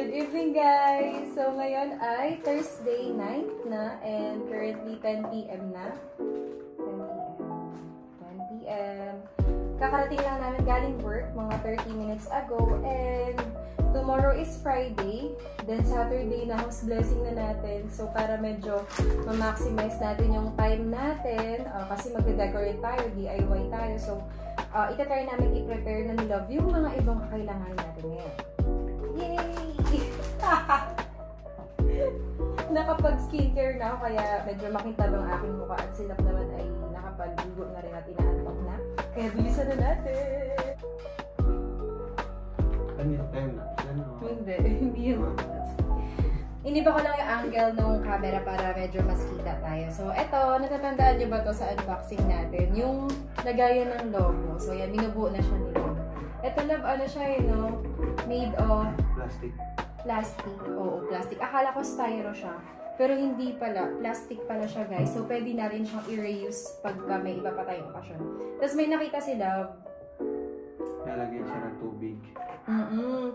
Good evening guys! So ngayon ay Thursday night na and currently 10 PM na. 10 PM. Kakarating lang namin galing work mga 30 minutes ago and tomorrow is Friday. Then Saturday na house blessing na natin. So para medyo ma-maximize natin yung time natin kasi magde-decorate tayo, DIY tayo. So itatry namin i-prepare na ni Love yung mga ibang kakailangan natin ngayon. Yay! Nakapag-skincare na ako kaya medyo makintab ang aking mukha at silap naman ay nakapag-ligo na rin at inaantok na. Kaya bilisan na natin! Time na? Hindi yun. Iniba ko lang yung angle ng camera para medyo mas kita tayo. So, eto, natatandaan nyo ba to sa unboxing natin? Yung lagayan ng logo. So, yan, binubuo na siya nila. Eto, love, ano siya, no? Made of Plastic. Plastic. Oo, plastic. Akala ko styro siya. Pero hindi pala. Plastic pala siya, guys. So, pwede na rin siyang i-reuse pagka may iba pa tayong okasyon. Tapos, may nakita si Love. Nalagyan siya ng tubig.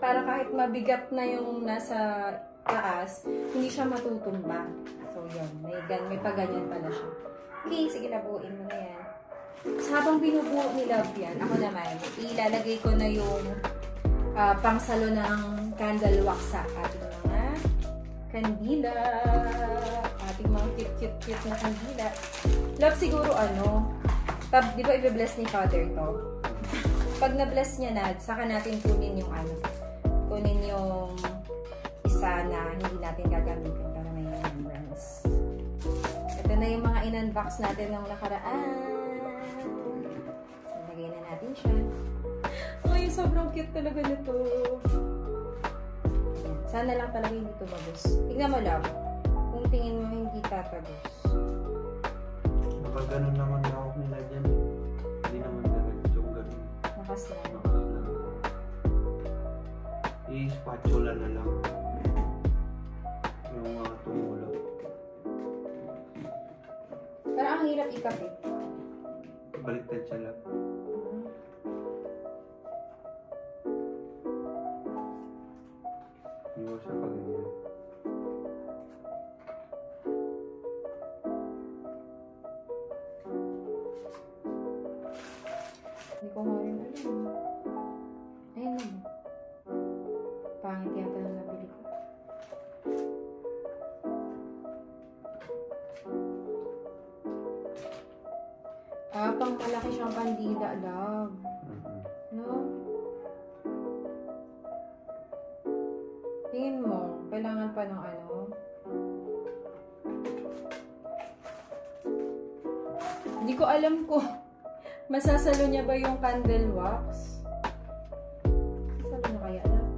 Para kahit mabigat na yung nasa taas, hindi siya matutumba. So, yun. May paganyan pala siya. Okay, sige, labuin mo na yan. So, habang binubuo ni Love yan, ako naman, ilalagay ko na yung pangsalo ng candle wax sa ating mga kandila. Ating mga cute na kandila. Love, siguro di ba i-bless ni Father to? Pag na-bless niya na, saka natin kunin yung kunin yung isa na hindi natin gagamitin para may remembrance. Ito na yung mga in-unbox natin ng nakaraan. So, lagay na natin siya. Ay, sobrang cute talaga nito. Sana lang talaga hindi tumagos. Tingnan mo lang. Kung tingin mo hindi tatagos. Nakaganon naman ako nila dyan. Hindi naman direct yung ganun. Nakaslan. I-spatula na lang. Yung mga tumulong. Pero ang hirap ikapit. Baliktad siya lang. Iwas siya pag ganyan. Hindi ko nga rin alam. Ayun naman. Pangit yata na nabili ko. Pang malaki siyang kandila, love. No? Tingin mo, kailangan pa ng Hindi ko alam kung masasalo niya ba yung candle wax. Masasalo niya kaya, love?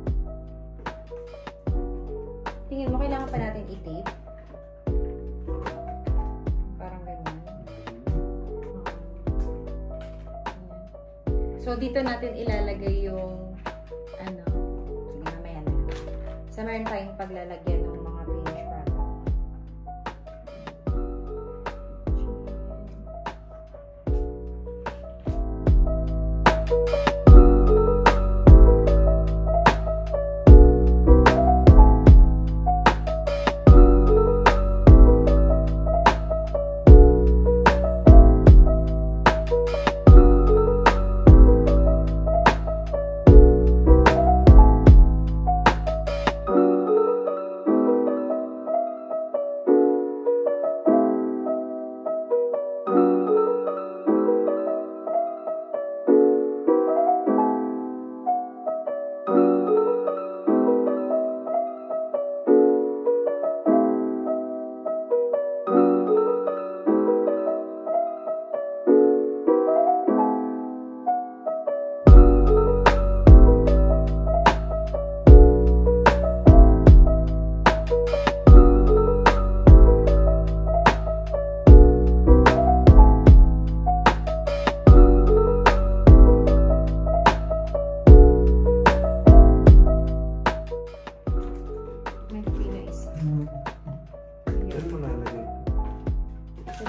Tingin mo, kailangan pa natin i-tape? Parang ganyan. So, dito natin ilalagay yung sige, mamaya na. So, meron tayong paglalagyan ng mga finish product.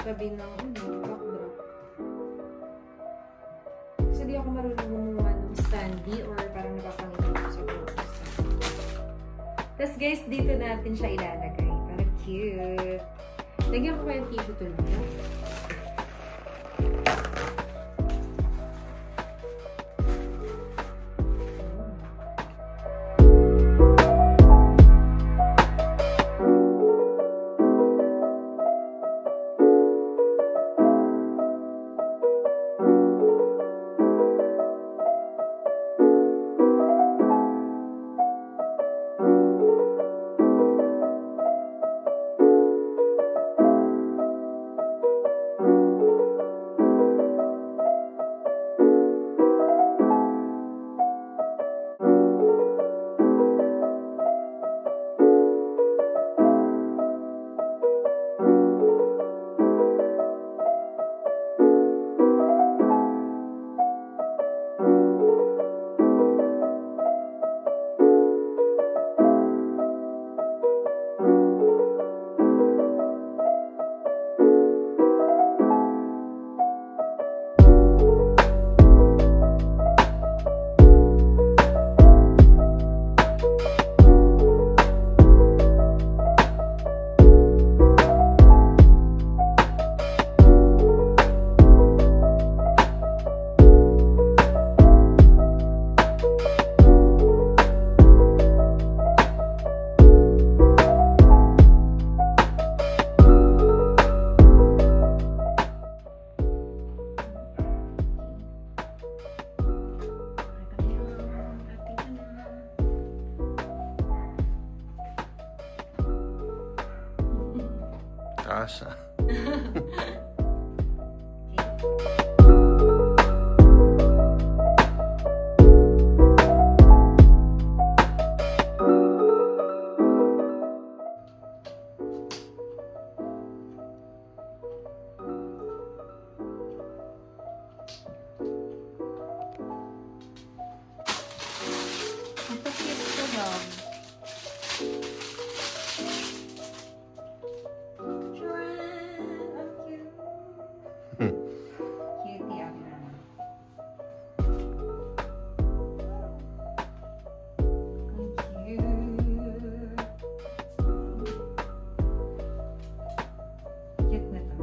Tabi ng backdrop. Kasi di ako marunong gumawa ng standee or parang napapangiti ko sa buhok. Tapos guys, dito natin siya ilalagay. Para cute. Lagyan ko pa yung tissue tulog. Asa. Ito cute ko lang. Cutie ako na. Ang cute. Cute na to.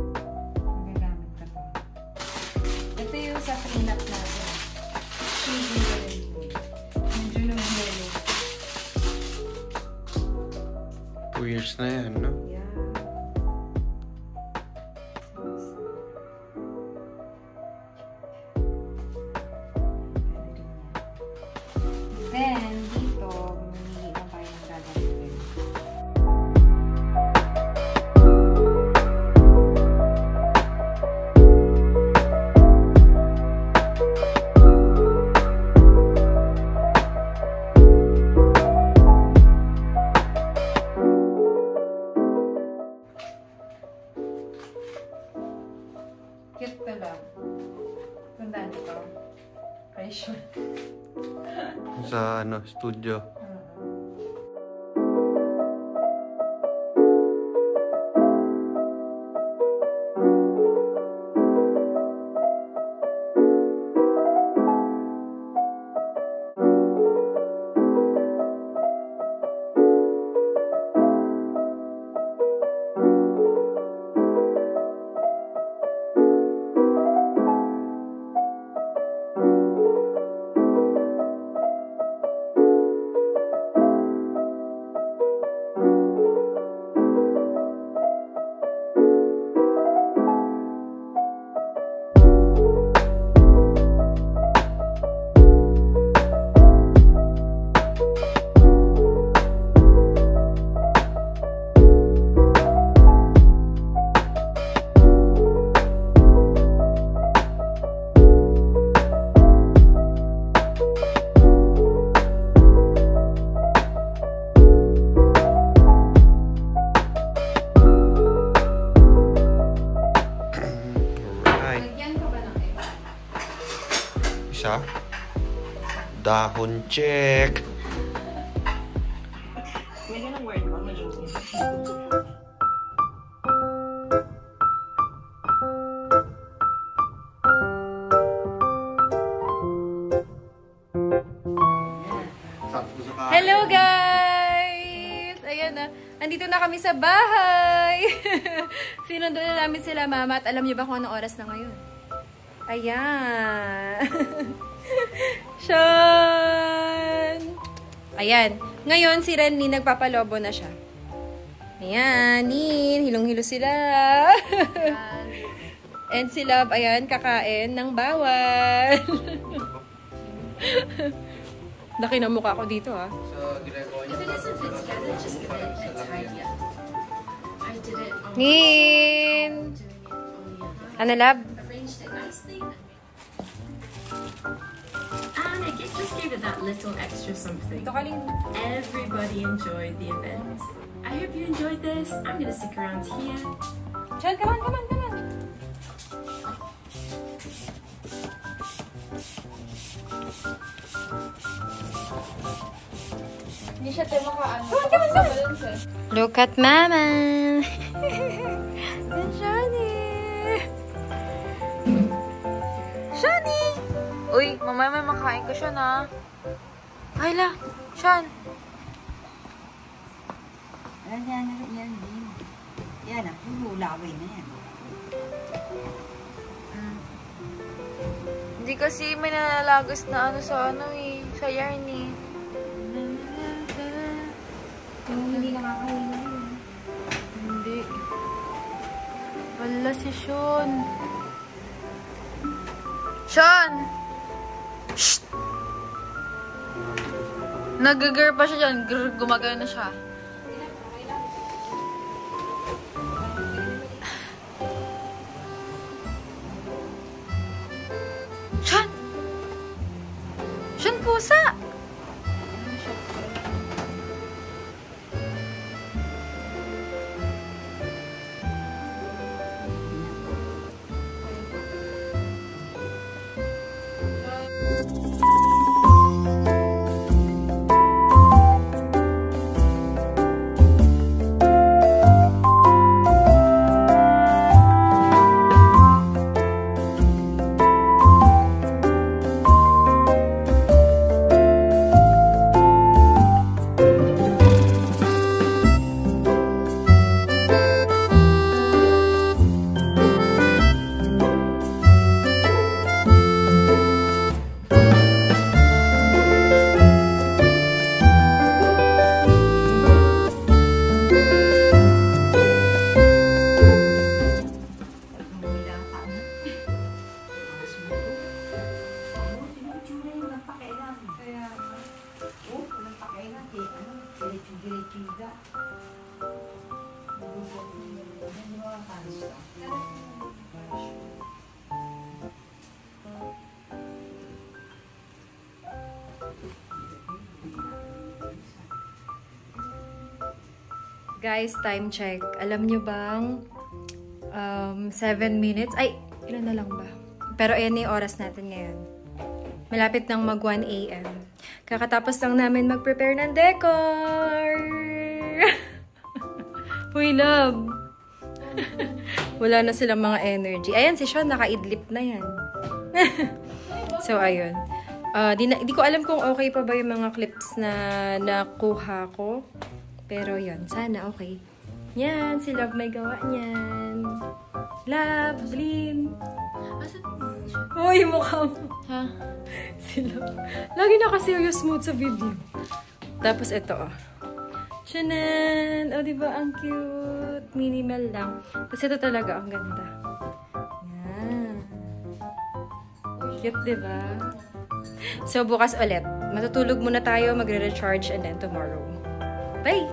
Magagamit ka to. Ito yung sa prenup natin. Shading ko rin. Medyo nung yellow. 2 years na yan, no? Yeah. Then, dito, mamili na tayo ng gagamitin. Cute to lang. Tandaan ito. Pressure. Sa studio. Isa. Dahon check. May ganang word ba? Medyo. Hello guys! ayan na. Andito na kami sa bahay. Sinundo na namin sila mama. At alam niyo ba kung anong oras na ngayon? Ayan. Sean! Ayan. Ngayon, si Renny nagpapalobo na siya. Ayan, Nin. Hilong-hilo sila. And si Love, ayan, kakain ng bawal. Laki na mukha ko dito, ha? So, ginagawa niya. If it doesn't fit together, just give it a tidy up. I did it on Nin! doing it on the other. Ano, Love? Arranged it nicely. And it just gave it that little extra something. Ito ka, Lin. Everybody enjoyed the event. I hope you enjoyed this. I'm gonna stick around here. Sean, come on, come on, come on. Hindi siya tayo makaano. Come on. Look at Mama! And Johnny! Shani! Uy, mamaya may makain ko siya na. Ay la, Shan. Yan din. Yan, hulaway na yan. Hindi kasi may nalalagos na ano sa ano eh, sa yarn eh. Hindi nakakahiga yun. Hindi. Wala si Sean. Sean! Shh! Nag-grr pa siya dyan. Grr, gumagana na siya. Sean! Sean, pusa! Guys, time check. Alam nyo bang 7 minutes? Ay, ilan na lang ba? Pero ayan na yung oras natin ngayon. Malapit nang mag 1 AM. Kakatapos lang namin mag-prepare ng decor! Uy, love! Wala na silang mga energy. Ayan, si Sean, naka-idlip na yan. So, ayun. Di ko alam kung okay pa ba yung mga clips na nakuha ko. Pero yun, sana okay. Yan, si Love may gawa niyan. Love, Blin. Uy, mukha mo. Ha? Si Love. Lagi naka-serious mode sa video. Tapos ito, oh. Shanan! O, diba? Ang cute. Minimal lang. Tapos ito talaga, ang ganda. Yan. Cute, diba? So, bukas ulit. Matutulog muna tayo, magre-recharge, and then tomorrow. Bye!